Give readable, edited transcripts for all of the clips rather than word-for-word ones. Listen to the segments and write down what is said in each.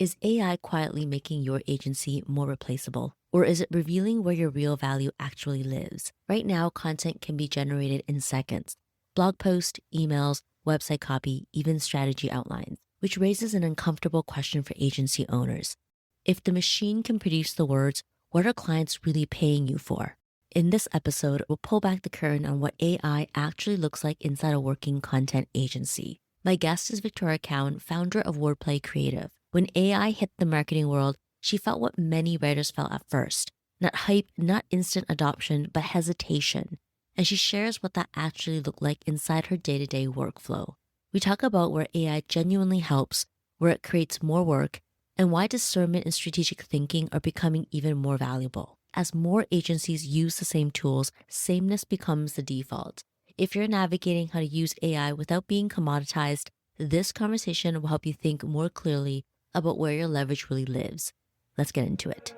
Is AI quietly making your agency more replaceable? Or is it revealing where your real value actually lives? Right now, content can be generated in seconds: blog posts, emails, website copy, even strategy outlines, which raises an uncomfortable question for agency owners. If the machine can produce the words, what are clients really paying you for? In this episode, we'll pull back the curtain on what AI actually looks like inside a working content agency. My guest is Victoria Cowan, founder of Wordplay Creative. When AI hit the marketing world, she felt what many writers felt at first: not hype, not instant adoption, but hesitation. And she shares what that actually looked like inside her day to day workflow. We talk about where AI genuinely helps, where it creates more work, and why discernment and strategic thinking are becoming even more valuable. As more agencies use the same tools, sameness becomes the default. If you're navigating how to use AI without being commoditized, this conversation will help you think more clearly about where your leverage really lives. Let's get into it.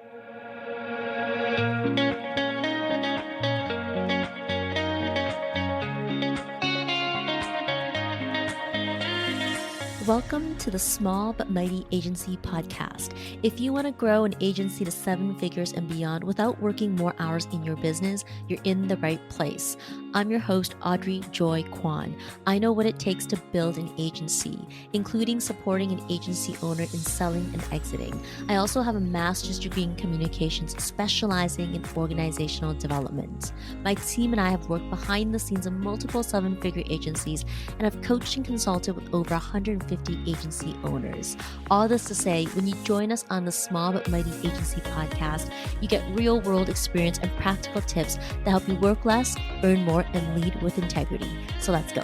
Welcome to the Small But Mighty Agency podcast. If you want to grow an agency to 7 figures and beyond without working more hours in your business, you're in the right place. I'm your host, Audrey Joy Kwan. I know what it takes to build an agency, including supporting an agency owner in selling and exiting. I also have a master's degree in communications, specializing in organizational development. My team and I have worked behind the scenes of multiple 7-figure agencies and have coached and consulted with over 150 agency owners. All this to say, when you join us on the Small But Mighty Agency podcast, you get real world experience and practical tips that help you work less, earn more, and lead with integrity. So let's go.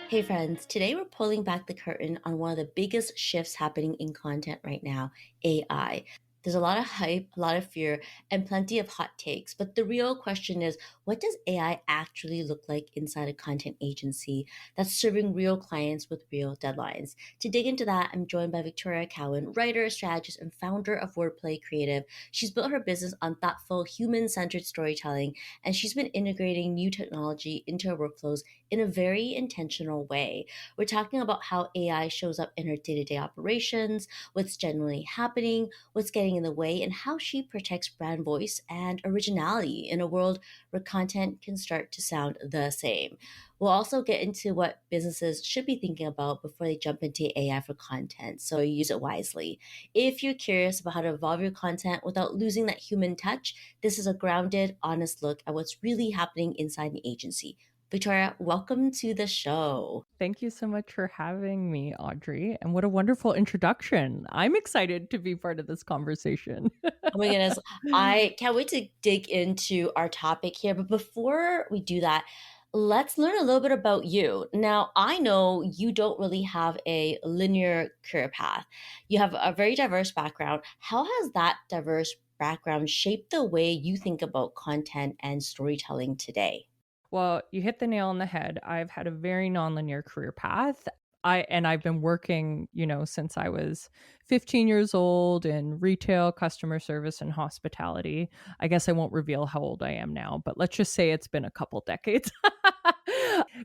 Hey friends, today we're pulling back the curtain on one of the biggest shifts happening in content right now: AI. There's a lot of hype, a lot of fear, and plenty of hot takes. But the real question is, what does AI actually look like inside a content agency that's serving real clients with real deadlines? To dig into that, I'm joined by Victoria Cowan, writer, strategist, and founder of Wordplay Creative. She's built her business on thoughtful, human-centered storytelling, and she's been integrating new technology into her workflows in a very intentional way. We're talking about how AI shows up in her day-to-day operations, what's generally happening, what's getting in the way, and how she protects brand voice and originality in a world where content can start to sound the same. We'll also get into what businesses should be thinking about before they jump into AI for content, so use it wisely. If you're curious about how to evolve your content without losing that human touch, this is a grounded, honest look at what's really happening inside an agency. Victoria, welcome to the show. Thank you so much for having me, Audrey. And what a wonderful introduction. I'm excited to be part of this conversation. Oh my goodness. I can't wait to dig into our topic here. But before we do that, let's learn a little bit about you. Now, I know you don't really have a linear career path. You have a very diverse background. How has that diverse background shaped the way you think about content and storytelling today? Well, you hit the nail on the head. I've had a very nonlinear career path. I've been working, since I was 15 years old in retail, customer service, and hospitality. I guess I won't reveal how old I am now, but let's just say it's been a couple decades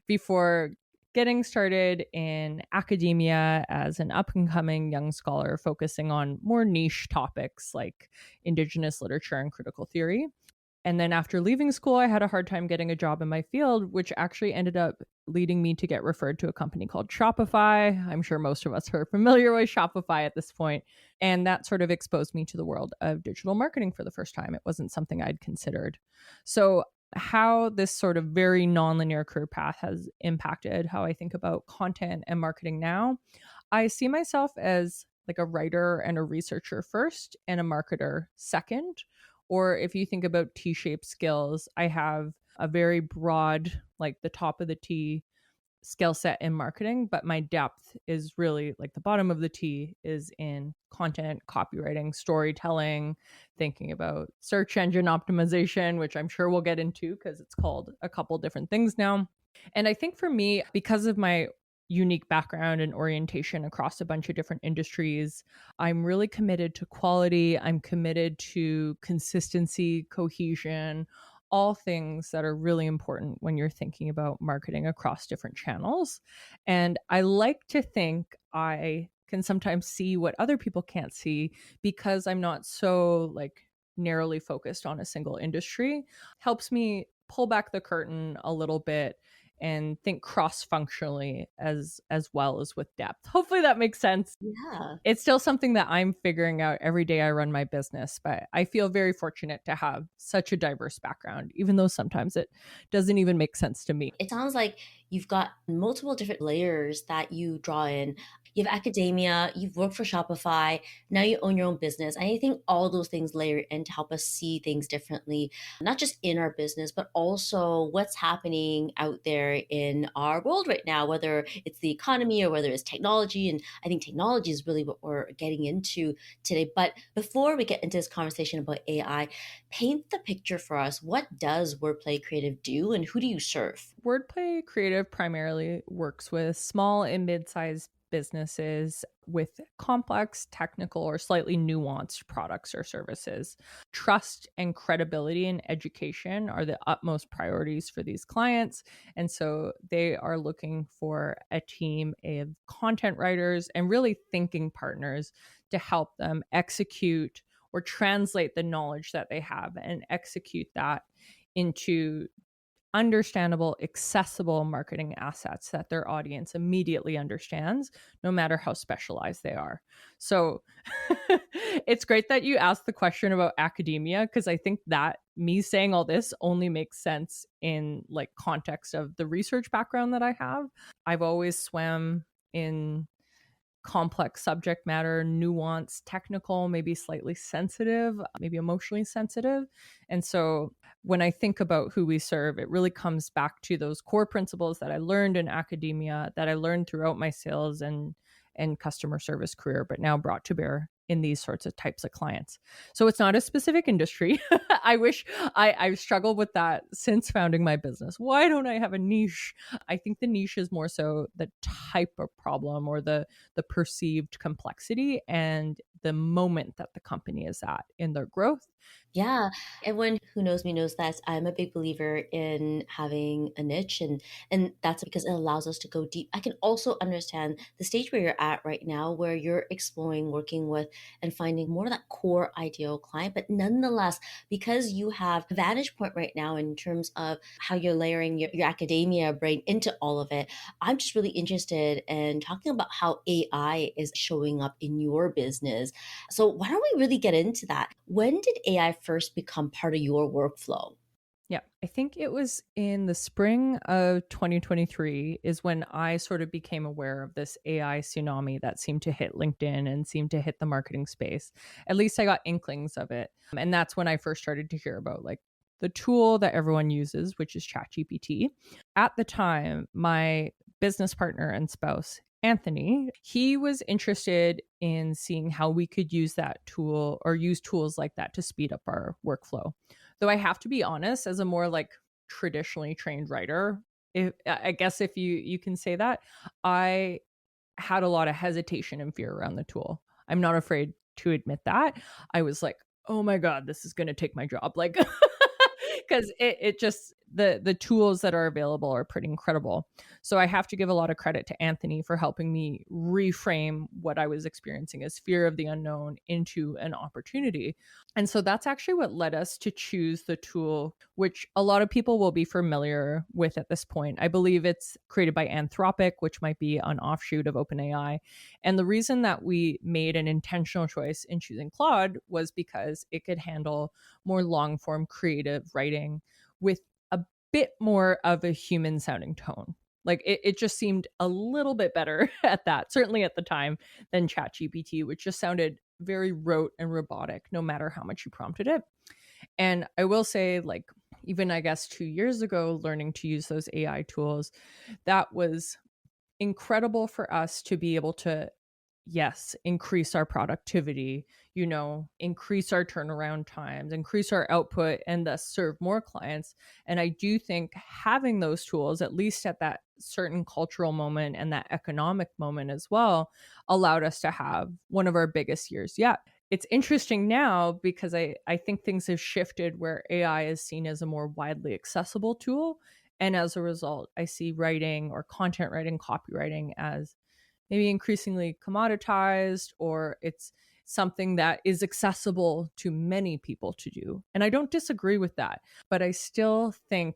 before getting started in academia as an up and coming young scholar focusing on more niche topics like Indigenous literature and critical theory. And then after leaving school, I had a hard time getting a job in my field, which actually ended up leading me to get referred to a company called Shopify. I'm sure most of us are familiar with Shopify at this point. And that sort of exposed me to the world of digital marketing for the first time. It wasn't something I'd considered. So, how this sort of very nonlinear career path has impacted how I think about content and marketing now, I see myself as like a writer and a researcher first and a marketer second. Or if you think about T-shaped skills, I have a very broad, like the top of the T skill set in marketing, but my depth is really like the bottom of the T is in content, copywriting, storytelling, thinking about search engine optimization, which I'm sure we'll get into because it's called a couple different things now. And I think for me, because of my unique background and orientation across a bunch of different industries, I'm really committed to quality. I'm committed to consistency, cohesion, all things that are really important when you're thinking about marketing across different channels. And I like to think I can sometimes see what other people can't see because I'm not so like narrowly focused on a single industry. Helps me pull back the curtain a little bit and think cross functionally as well as with depth. Hopefully that makes sense. Yeah. It's still something that I'm figuring out every day I run my business, but I feel very fortunate to have such a diverse background, even though sometimes it doesn't even make sense to me. It sounds like you've got multiple different layers that you draw in. You have academia, you've worked for Shopify, now you own your own business. And I think all those things layer in to help us see things differently, not just in our business, but also what's happening out there in our world right now, whether it's the economy or whether it's technology. And I think technology is really what we're getting into today. But before we get into this conversation about AI, paint the picture for us. What does Wordplay Creative do and who do you serve? Wordplay Creative primarily works with small and mid-sized businesses with complex, technical, or slightly nuanced products or services. Trust and credibility and education are the utmost priorities for these clients. And so they are looking for a team of content writers and really thinking partners to help them execute or translate the knowledge that they have and execute that into understandable, accessible marketing assets that their audience immediately understands, no matter how specialized they are. So it's great that you asked the question about academia, because I think that me saying all this only makes sense in like context of the research background that I have. I've always swam in complex subject matter, nuanced, technical, maybe slightly sensitive, maybe emotionally sensitive. And so when I think about who we serve, it really comes back to those core principles that I learned in academia, that I learned throughout my sales and customer service career, but now brought to bear in these sorts of types of clients. So it's not a specific industry. I wish I've struggled with that since founding my business. Why don't I have a niche? I think the niche is more so the type of problem or the perceived complexity and the moment that the company is at in their growth. Yeah. Everyone who knows me knows that I'm a big believer in having a niche and that's because it allows us to go deep. I can also understand the stage where you're at right now where you're exploring working with and finding more of that core ideal client, but nonetheless, because you have a vantage point right now in terms of how you're layering your academia brain into all of it, I'm just really interested in talking about how AI is showing up in your business. So why don't we really get into that? When did AI first become part of your workflow? Yeah, I think it was in the spring of 2023 is when I sort of became aware of this AI tsunami that seemed to hit LinkedIn and seemed to hit the marketing space. At least I got inklings of it. And that's when I first started to hear about like the tool that everyone uses, which is ChatGPT. At the time, my business partner and spouse, Anthony, he was interested in seeing how we could use that tool or use tools like that to speed up our workflow. Though I have to be honest, as a more like traditionally trained writer, if I guess if you can say that, I had a lot of hesitation and fear around the tool. I'm not afraid to admit that. I was like, "Oh my god, this is going to take my job." Like cuz it just the tools that are available are pretty incredible. So I have to give a lot of credit to Anthony for helping me reframe what I was experiencing as fear of the unknown into an opportunity. And so that's actually what led us to choose the tool, which a lot of people will be familiar with at this point. I believe it's created by Anthropic, which might be an offshoot of OpenAI. And the reason that we made an intentional choice in choosing Claude was because it could handle more long form creative writing with a bit more of a human sounding tone. Like it just seemed a little bit better at that, certainly at the time, than ChatGPT, which just sounded very rote and robotic, no matter how much you prompted it. And I will say, like, even I guess 2 years ago, learning to use those AI tools, that was incredible for us to be able to, yes, increase our productivity, increase our turnaround times, increase our output, and thus serve more clients. And I do think having those tools, at least at that certain cultural moment and that economic moment as well, allowed us to have one of our biggest years yet. it's interesting now because I think things have shifted where AI is seen as a more widely accessible tool. And as a result, I see writing or content writing, copywriting as maybe increasingly commoditized, or it's something that is accessible to many people to do. And I don't disagree with that, but I still think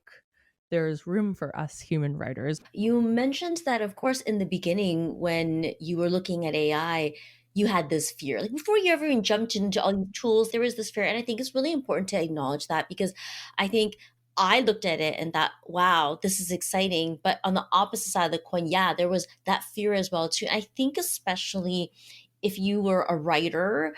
there's room for us human writers. You mentioned that, of course, in the beginning, when you were looking at AI, you had this fear. Like before you ever even jumped into all these tools, there was this fear. And I think it's really important to acknowledge that because I think I looked at it and thought, wow, this is exciting. But on the opposite side of the coin, yeah, there was that fear as well, too. I think, especially if you were a writer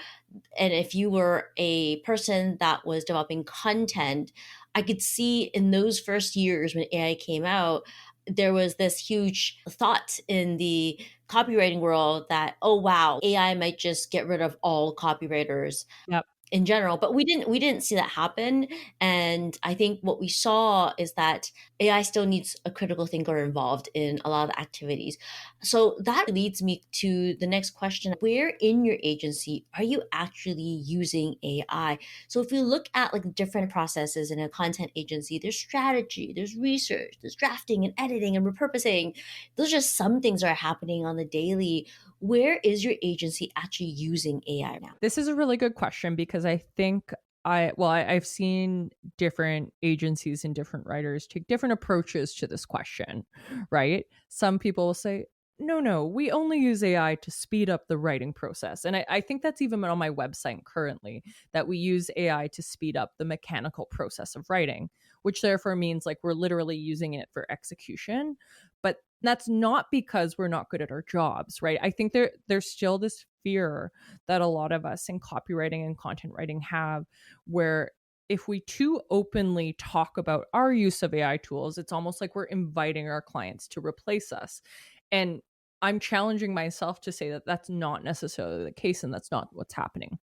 and if you were a person that was developing content, I could see in those first years when AI came out, there was this huge thought in the copywriting world that, oh wow, AI might just get rid of all copywriters Yep. in general, but we didn't see that happen. And I think what we saw is that AI still needs a critical thinker involved in a lot of the activities. So that leads me to the next question. Where in your agency are you actually using AI? So if you look at like different processes in a content agency, there's strategy, there's research, there's drafting and editing and repurposing. Those are just some things that are happening on the daily. Where is your agency actually using AI now? This is a really good question because I think I've seen different agencies and different writers take different approaches to this question, right? Some people will say, no, no, we only use AI to speed up the writing process. And I think that's even on my website currently, that we use AI to speed up the mechanical process of writing, which therefore means like we're literally using it for execution. But that's not because we're not good at our jobs, right? I think there's still this fear that a lot of us in copywriting and content writing have, where if we too openly talk about our use of AI tools, it's almost like we're inviting our clients to replace us. And I'm challenging myself to say that that's not necessarily the case and that's not what's happening.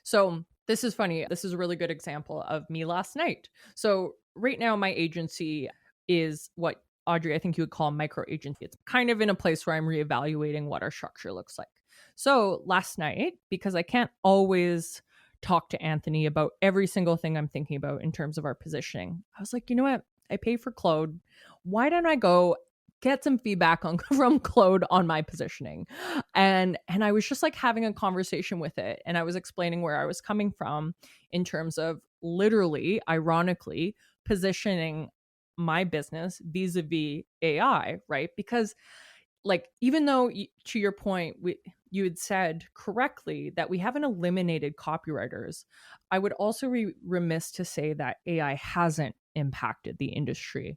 So this is funny. This is a really good example of me last night. So right now, my agency is what, Audrey, I think you would call a micro agency. It's kind of in a place where I'm reevaluating what our structure looks like. So last night, because I can't always talk to Anthony about every single thing I'm thinking about in terms of our positioning, I was like, you know what? I pay for Claude. Why don't I go get some feedback on from Claude on my positioning? And I was just like having a conversation with it, and I was explaining where I was coming from in terms of literally, ironically, positioning my business vis-a-vis AI, right? Because like even though to your point you had said correctly that we haven't eliminated copywriters, I would also be remiss to say that AI hasn't impacted the industry.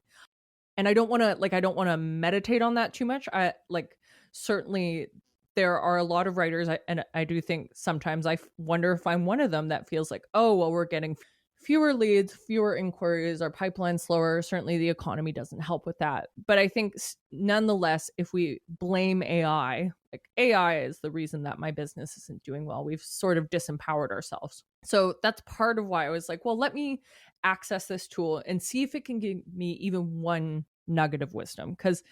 And I don't want to meditate on that too much. I like certainly there are a lot of writers, and I do think sometimes I wonder if I'm one of them that feels like, oh well, we're getting fewer leads, fewer inquiries, our pipeline slower. Certainly the economy doesn't help with that. But I think nonetheless, if we blame AI, like AI is the reason that my business isn't doing well, we've sort of disempowered ourselves. So that's part of why I was like, well, let me access this tool and see if it can give me even one nugget of wisdom. Because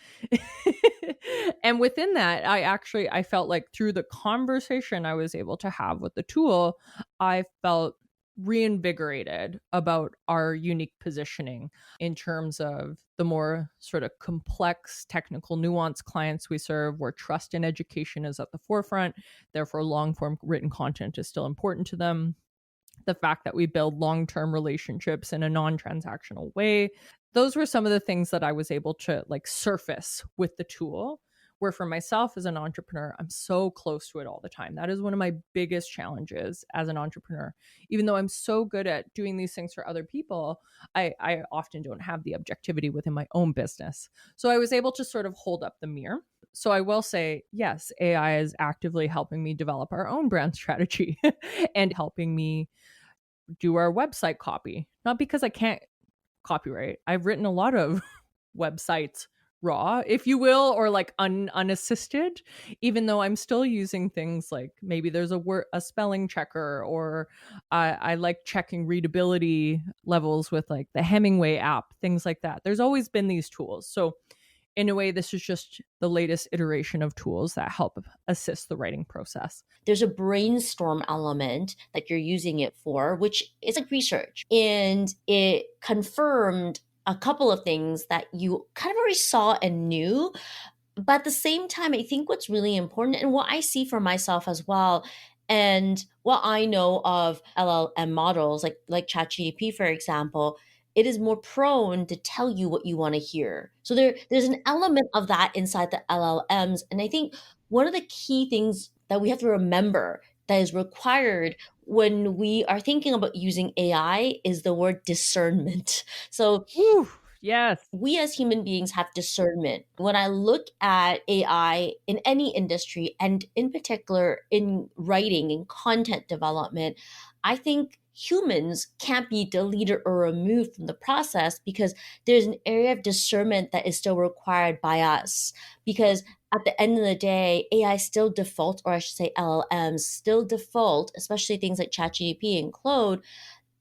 and within that, I felt like through the conversation I was able to have with the tool, I felt reinvigorated about our unique positioning in terms of the more sort of complex, technical, nuanced clients we serve, where trust and education is at the forefront. Therefore, long form written content is still important to them. The fact that we build long-term relationships in a non-transactional way. Those were some of the things that I was able to like surface with the tool, where for myself as an entrepreneur, I'm so close to it all the time. That is one of my biggest challenges as an entrepreneur. Even though I'm so good at doing these things for other people, I often don't have the objectivity within my own business. So I was able to sort of hold up the mirror. So I will say, yes, AI is actively helping me develop our own brand strategy and helping me do our website copy. Not because I can't copyright. I've written a lot of websites raw, if you will, or like unassisted, even though I'm still using things like maybe there's a spelling checker, or I like checking readability levels with like the Hemingway app, things like that. There's always been these tools. So in a way, this is just the latest iteration of tools that help assist the writing process. There's a brainstorm element that you're using it for, which is like research. And it confirmed a couple of things that you kind of already saw and knew. But at the same time, I think what's really important and what I see for myself as well, and what I know of LLM models like ChatGPT, for example, it is more prone to tell you what you want to hear. So there's an element of that inside the LLMs. And I think one of the key things that we have to remember that is required when we are thinking about using AI is the word discernment. So Ooh, yes. we as human beings have discernment. When I look at AI in any industry, and in particular in writing and content development, I think humans can't be deleted or removed from the process because there's an area of discernment that is still required by us. Because at the end of the day, AI still defaults, or I should say LLMs still default, especially things like ChatGPT and Claude,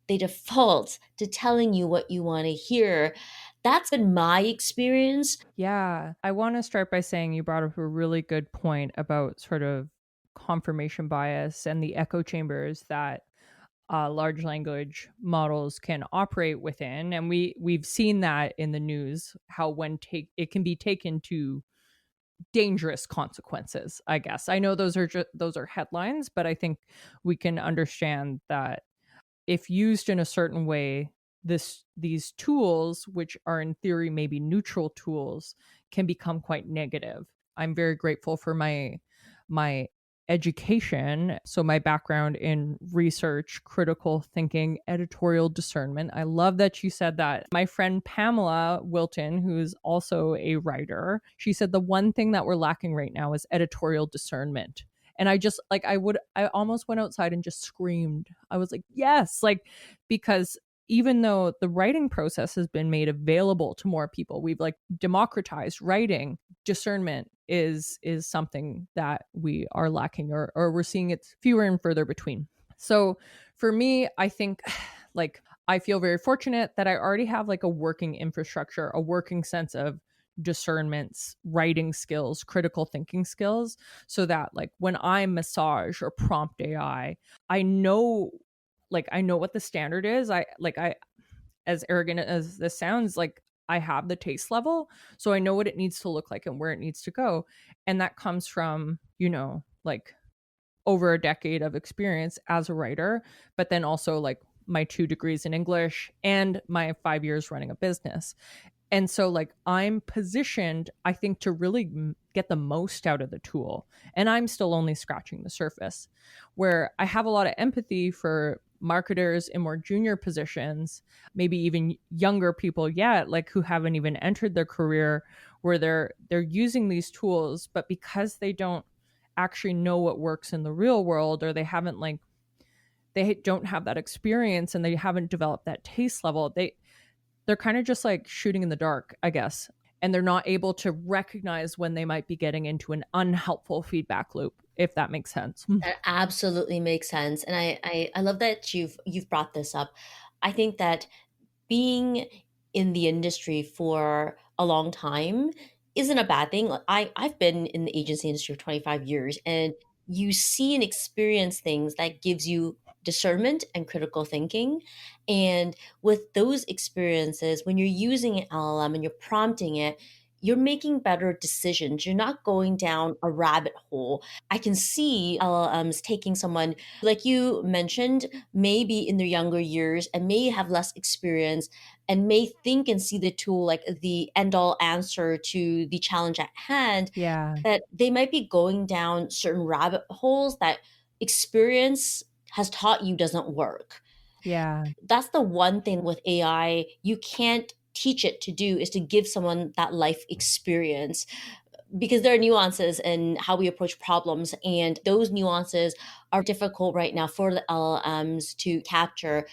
they default to telling you what you want to hear. That's been my experience. Yeah. I want to start by saying you brought up a really good point about sort of confirmation bias and the echo chambers that large language models can operate within, and we've seen that in the news, how when take it can be taken to dangerous consequences. I guess I know those are headlines, but I think we can understand that if used in a certain way, these tools, which are in theory maybe neutral tools, can become quite negative. I'm very grateful for my education. So my background in research, critical thinking, editorial discernment. I love that you said that. My friend Pamela Wilton, who's also a writer, she said the one thing that we're lacking right now is editorial discernment. And I just like I almost went outside and just screamed. I was like, yes, like, because even though the writing process has been made available to more people, we've like democratized writing, discernment is something that we are lacking, or we're seeing it fewer and further between. So for me, I think like I feel very fortunate that I already have like a working infrastructure, a working sense of discernments, writing skills, critical thinking skills, so that like when I massage or prompt AI, I know I know what the standard is. I as arrogant as this sounds, like I have the taste level, so I know what it needs to look like and where it needs to go. And that comes from, like over a decade of experience as a writer, but then also like my 2 degrees in English and my 5 years running a business. And so like I'm positioned, I think, to really get the most out of the tool. And I'm still only scratching the surface. Where I have a lot of empathy for marketers in more junior positions, maybe even younger people yet, like who haven't even entered their career, where they're using these tools, but because they don't actually know what works in the real world, or they don't have that experience and they haven't developed that taste level, they're kind of just like shooting in the dark, I guess. And they're not able to recognize when they might be getting into an unhelpful feedback loop, if that makes sense. That absolutely makes sense. And I love that you've brought this up. I think that being in the industry for a long time isn't a bad thing. Like, I've been in the agency industry for 25 years, and you see and experience things that gives you discernment and critical thinking. And with those experiences, when you're using an LLM and you're prompting it, you're making better decisions. You're not going down a rabbit hole. I can see LLMs taking someone like you mentioned, maybe in their younger years and may have less experience and may think and see the tool like the end all answer to the challenge at hand, Yeah. that they might be going down certain rabbit holes that experience has taught you doesn't work. Yeah. That's the one thing with AI you can't teach it to do, is to give someone that life experience, because there are nuances in how we approach problems, and those nuances are difficult right now for the LLMs to capture.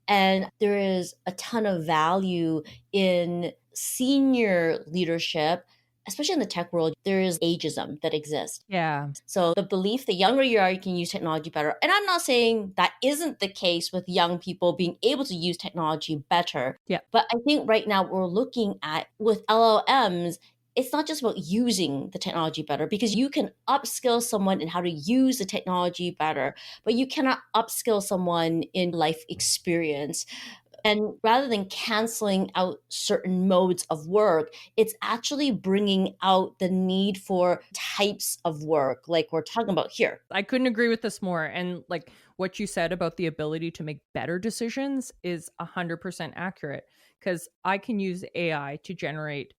And there is a ton of value in senior leadership, especially in the tech world. There is ageism that exists. Yeah. So the belief the younger you are, you can use technology better. And I'm not saying that isn't the case with young people being able to use technology better. Yeah. But I think right now we're looking at with LLMs, it's not just about using the technology better, because you can upskill someone in how to use the technology better, but you cannot upskill someone in life experience. And rather than canceling out certain modes of work, it's actually bringing out the need for types of work, like we're talking about here. I couldn't agree with this more. And like what you said about the ability to make better decisions is 100% accurate, because I can use AI to generate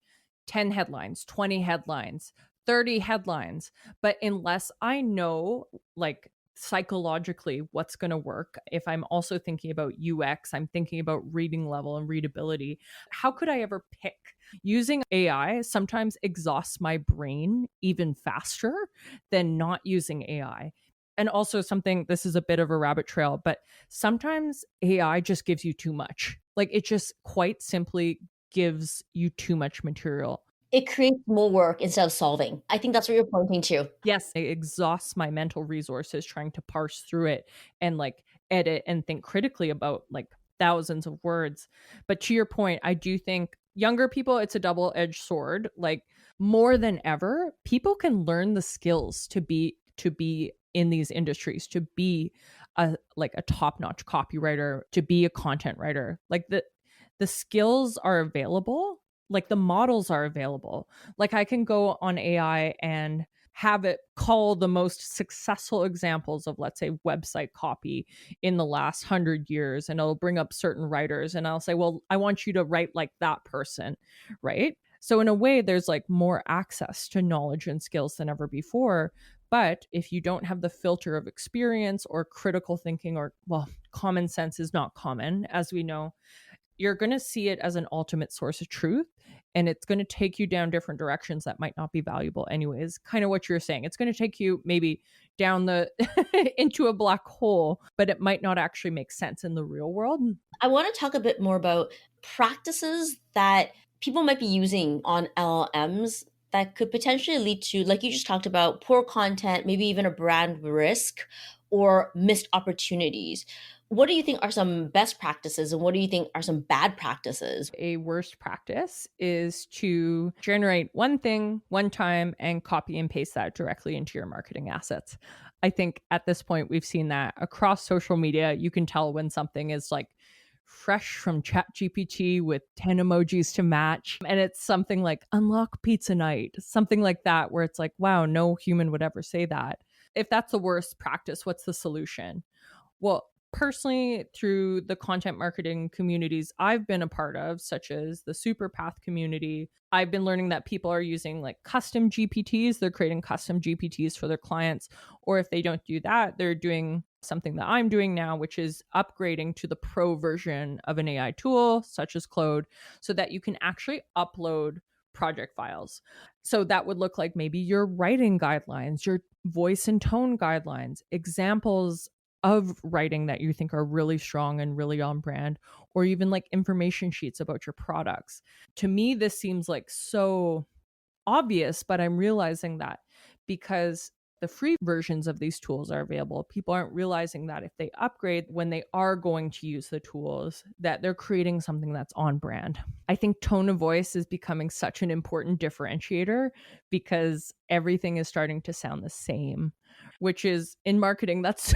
10 headlines, 20 headlines, 30 headlines. But unless I know, like, psychologically what's going to work, if I'm also thinking about UX, I'm thinking about reading level and readability, how could I ever pick? Using AI sometimes exhausts my brain even faster than not using AI. And also, something, this is a bit of a rabbit trail, but sometimes AI just gives you too much. Like, it just quite simply gives you too much material. It creates more work instead of solving. I think that's what you're pointing to. Yes, it exhausts my mental resources trying to parse through it and like edit and think critically about like thousands of words. But to your point, I do think younger people, it's a double-edged sword. Like, more than ever, people can learn the skills to be in these industries, to be a top-notch copywriter, to be a content writer. Like, the skills are available, like the models are available. Like, I can go on AI and have it call the most successful examples of, let's say, website copy in the last 100 years, and it'll bring up certain writers, and I'll say, well, I want you to write like that person, right? So in a way, there's like more access to knowledge and skills than ever before. But if you don't have the filter of experience or critical thinking, or, well, common sense is not common, as we know, you're going to see it as an ultimate source of truth, and it's going to take you down different directions that might not be valuable anyways. Kind of what you're saying, it's going to take you maybe down the into a black hole, but it might not actually make sense in the real world. I want to talk a bit more about practices that people might be using on LLMs that could potentially lead to, like you just talked about, poor content, maybe even a brand risk or missed opportunities. What do you think are some best practices, and what do you think are some bad practices? A worst practice is to generate one thing one time and copy and paste that directly into your marketing assets. I think at this point we've seen that across social media. You can tell when something is like fresh from chat gpt with 10 emojis to match, and it's something like unlock pizza night, something like that, where it's like, wow, no human would ever say that. If that's the worst practice, what's the solution? Well, personally, through the content marketing communities I've been a part of, such as the Superpath community, I've been learning that people are using like custom GPTs. They're creating custom GPTs for their clients. Or if they don't do that, they're doing something that I'm doing now, which is upgrading to the pro version of an AI tool, such as Claude, so that you can actually upload project files. So that would look like maybe your writing guidelines, your voice and tone guidelines, examples of writing that you think are really strong and really on brand, or even like information sheets about your products. To me, this seems like so obvious, but I'm realizing that because the free versions of these tools are available, people aren't realizing that if they upgrade when they are going to use the tools, that they're creating something that's on brand. I think tone of voice is becoming such an important differentiator, because everything is starting to sound the same, which is, in marketing, that's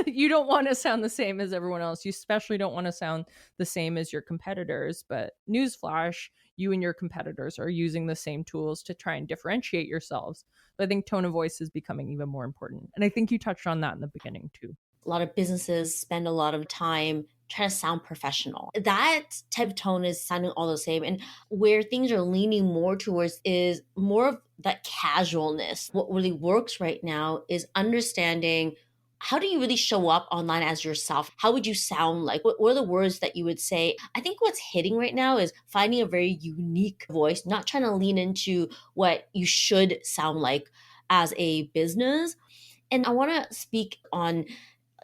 you don't want to sound the same as everyone else. You especially don't want to sound the same as your competitors. But newsflash, you and your competitors are using the same tools to try and differentiate yourselves. But I think tone of voice is becoming even more important. And I think you touched on that in the beginning too. A lot of businesses spend a lot of time trying to sound professional. That type of tone is sounding all the same. And where things are leaning more towards is more of that casualness. What really works right now is understanding, how do you really show up online as yourself? How would you sound like? What are the words that you would say? I think what's hitting right now is finding a very unique voice, not trying to lean into what you should sound like as a business. And I want to speak on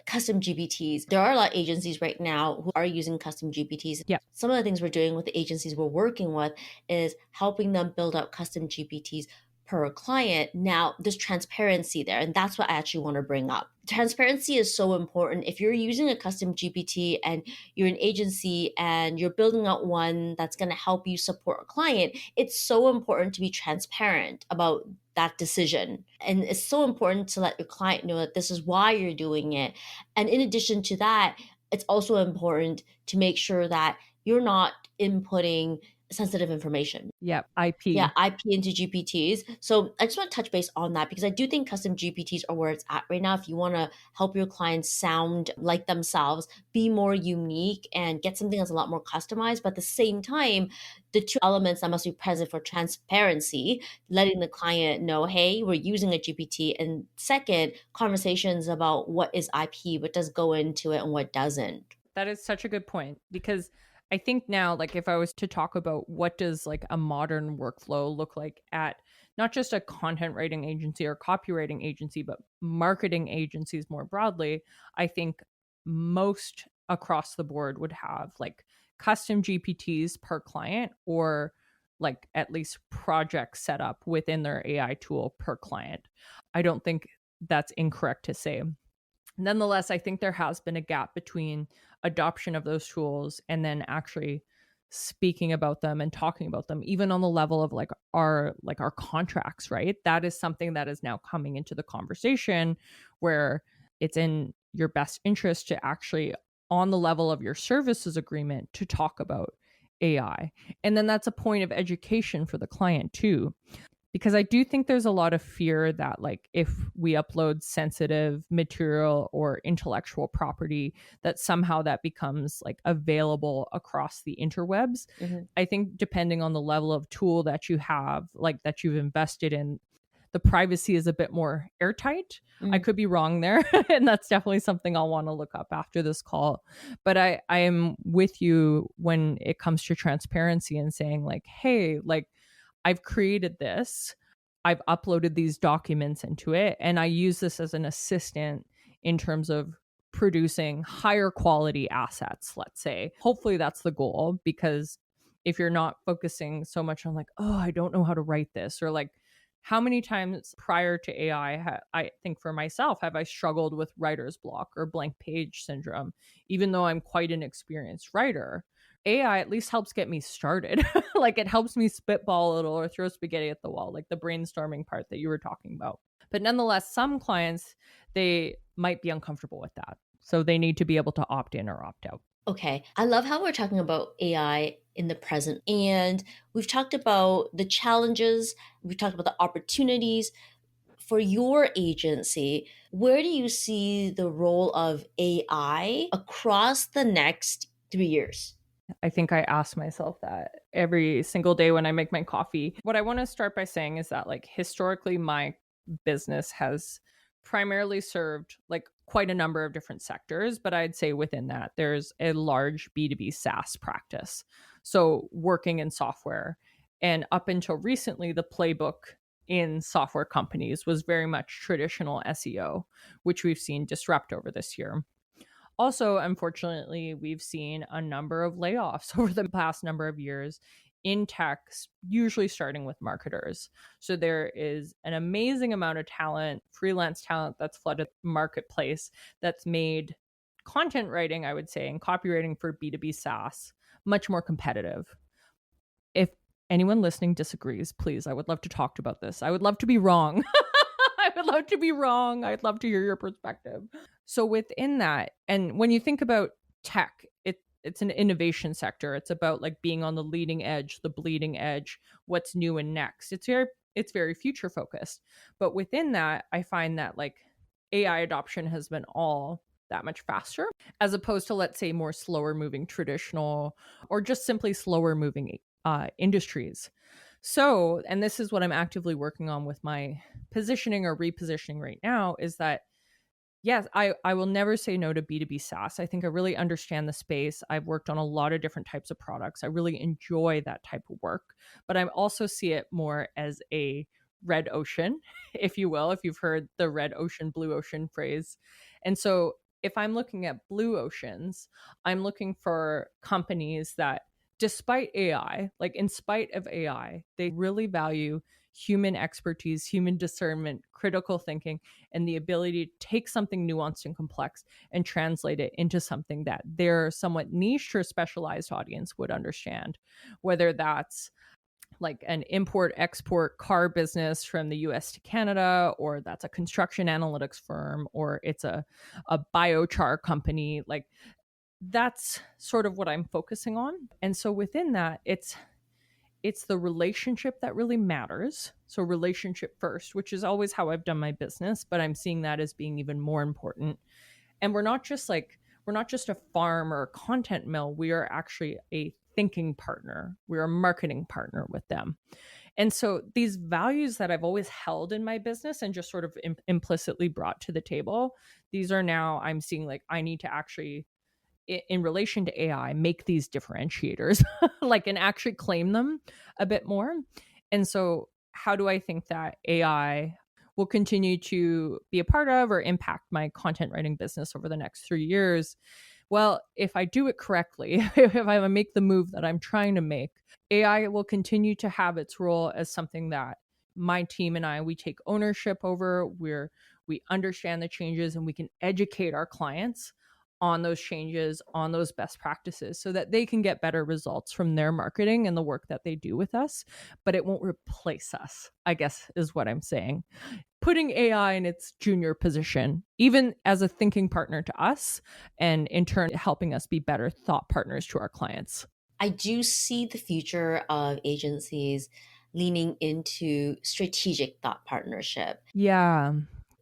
custom GPTs. There are a lot of agencies right now who are using custom GPTs. Yeah. Some of the things we're doing with the agencies we're working with is helping them build out custom GPTs per client. Now there's transparency there, and that's what I actually want to bring up. Transparency is so important. If you're using a custom GPT and you're an agency and you're building out one that's going to help you support a client, it's so important to be transparent about that decision. And it's so important to let your client know that this is why you're doing it. And in addition to that, it's also important to make sure that you're not inputting sensitive information. Yeah, Yeah, IP. IP into GPTs. So I just want to touch base on that because I do think custom GPTs are where it's at right now. If you want to help your clients sound like themselves, be more unique, and get something that's a lot more customized, but at the same time, the two elements that must be present for transparency, letting the client know, hey, we're using a GPT, and second, conversations about what is IP, what does go into it, and what doesn't. That is such a good point, because I think now, like, if I was to talk about what does like a modern workflow look like at not just a content writing agency or copywriting agency, but marketing agencies more broadly, I think most across the board would have like custom GPTs per client, or like at least projects set up within their AI tool per client. I don't think that's incorrect to say. Nonetheless, I think there has been a gap between adoption of those tools and then actually speaking about them and talking about them, even on the level of like our contracts, right? That is something that is now coming into the conversation, where it's in your best interest to actually, on the level of your services agreement, to talk about AI. And then that's a point of education for the client too, because I do think there's a lot of fear that, like, if we upload sensitive material or intellectual property, that somehow that becomes like available across the interwebs. Mhm. I think depending on the level of tool that you have, like that you've invested in, the privacy is a bit more airtight. I Mhm. could be wrong there, and that's definitely something I'll want to look up after this call. But I am with you when it comes to transparency and saying, like, hey, like, I've created this, I've uploaded these documents into it, and I use this as an assistant in terms of producing higher quality assets, let's say. Hopefully that's the goal, because if you're not focusing so much on like, oh, I don't know how to write this, or like, how many times prior to AI, I think for myself, have I struggled with writer's block or blank page syndrome, even though I'm quite an experienced writer? AI at least helps get me started. Like, it helps me spitball a little or throw spaghetti at the wall, like the brainstorming part that you were talking about. But nonetheless, some clients, they might be uncomfortable with that. So they need to be able to opt in or opt out. Okay. I love how we're talking about AI in the present. And we've talked about the challenges, we've talked about the opportunities. For your agency, where do you see the role of AI across the next 3 years? I think I ask myself that every single day when I make my coffee. What I want to start by saying is that, like, historically, my business has primarily served like quite a number of different sectors, but I'd say within that, there's a large B2B SaaS practice. So, working in software. And up until recently, the playbook in software companies was very much traditional SEO, which we've seen disrupt over this year. Also, unfortunately, we've seen a number of layoffs over the past number of years in tech, usually starting with marketers. So there is an amazing amount of talent, freelance talent, that's flooded the marketplace, that's made content writing, I would say, and copywriting for B2B SaaS much more competitive. If anyone listening disagrees, please, I would love to talk about this. I would love to be wrong. I would love to be wrong. I'd love to hear your perspective. So within that, and when you think about tech, it's an innovation sector. It's about like being on the leading edge, the bleeding edge, what's new and next. It's very future focused. But within that, I find that like AI adoption has been all that much faster, as opposed to, let's say, more slower moving traditional or just simply slower moving industries. So, and this is what I'm actively working on with my positioning or repositioning right now, is that yes, I will never say no to B2B SaaS. I think I really understand the space. I've worked on a lot of different types of products. I really enjoy that type of work, but I also see it more as a red ocean, if you will, if you've heard the red ocean, blue ocean phrase. And so if I'm looking at blue oceans, I'm looking for companies that, despite AI, like in spite of AI, they really value human expertise, human discernment, critical thinking, and the ability to take something nuanced and complex and translate it into something that their somewhat niche or specialized audience would understand, whether that's like an import export car business from the US to Canada, or that's a construction analytics firm, or it's a biochar company. Like, that's sort of what I'm focusing on. And so within that, it's the relationship that really matters. So relationship first, which is always how I've done my business, but I'm seeing that as being even more important. And we're not just a farm or a content mill. We are actually a thinking partner. We're a marketing partner with them. And so these values that I've always held in my business and just sort of implicitly brought to the table, these are now I'm seeing like I need to actually, in relation to AI, make these differentiators like and actually claim them a bit more. And so how do I think that AI will continue to be a part of or impact my content writing business over the next 3 years? Well, if I do it correctly, if I make the move that I'm trying to make, AI will continue to have its role as something that my team and I, we take ownership over, where we understand the changes and we can educate our clients on those changes, on those best practices, so that they can get better results from their marketing and the work that they do with us. But it won't replace us, I guess is what I'm saying. Putting AI in its junior position, even as a thinking partner to us, and in turn helping us be better thought partners to our clients. I do see the future of agencies leaning into strategic thought partnership. Yeah.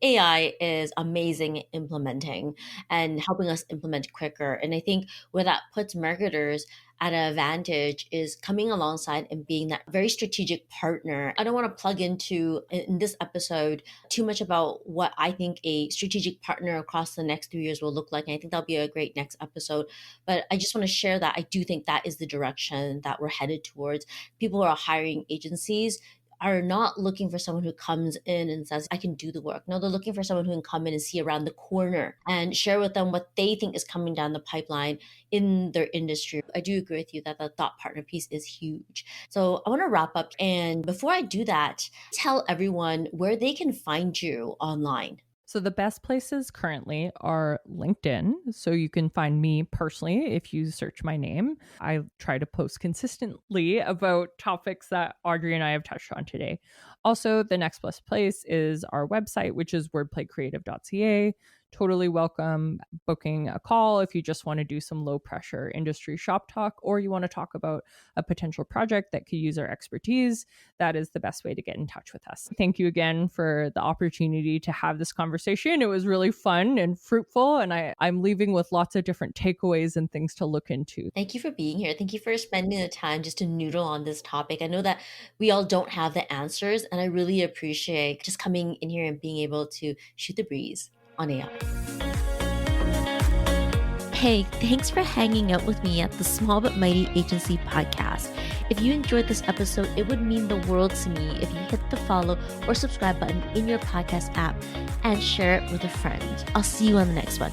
AI is amazing at implementing and helping us implement quicker. And I think where that puts marketers at an advantage is coming alongside and being that very strategic partner. I don't want to plug into in this episode too much about what I think a strategic partner across the next 3 years will look like. And I think that'll be a great next episode. But I just want to share that I do think that is the direction that we're headed towards. People who are hiring agencies are not looking for someone who comes in and says, I can do the work. No, they're looking for someone who can come in and see around the corner and share with them what they think is coming down the pipeline in their industry. I do agree with you that the thought partner piece is huge. So I want to wrap up. And before I do that, tell everyone where they can find you online. So the best places currently are LinkedIn. So you can find me personally if you search my name. I try to post consistently about topics that Audrey and I have touched on today. Also, the next best place is our website, which is wordplaycreative.ca. Totally welcome booking a call if you just want to do some low pressure industry shop talk, or you want to talk about a potential project that could use our expertise. That is the best way to get in touch with us. Thank you again for the opportunity to have this conversation. It was really fun and fruitful, and I'm leaving with lots of different takeaways and things to look into. Thank you for being here. Thank you for spending the time just to noodle on this topic. I know that we all don't have the answers, and I really appreciate just coming in here and being able to shoot the breeze on AI. Hey, thanks for hanging out with me at the Small But Mighty Agency podcast. If you enjoyed this episode, it would mean the world to me if you hit the follow or subscribe button in your podcast app and share it with a friend. I'll see you on the next one.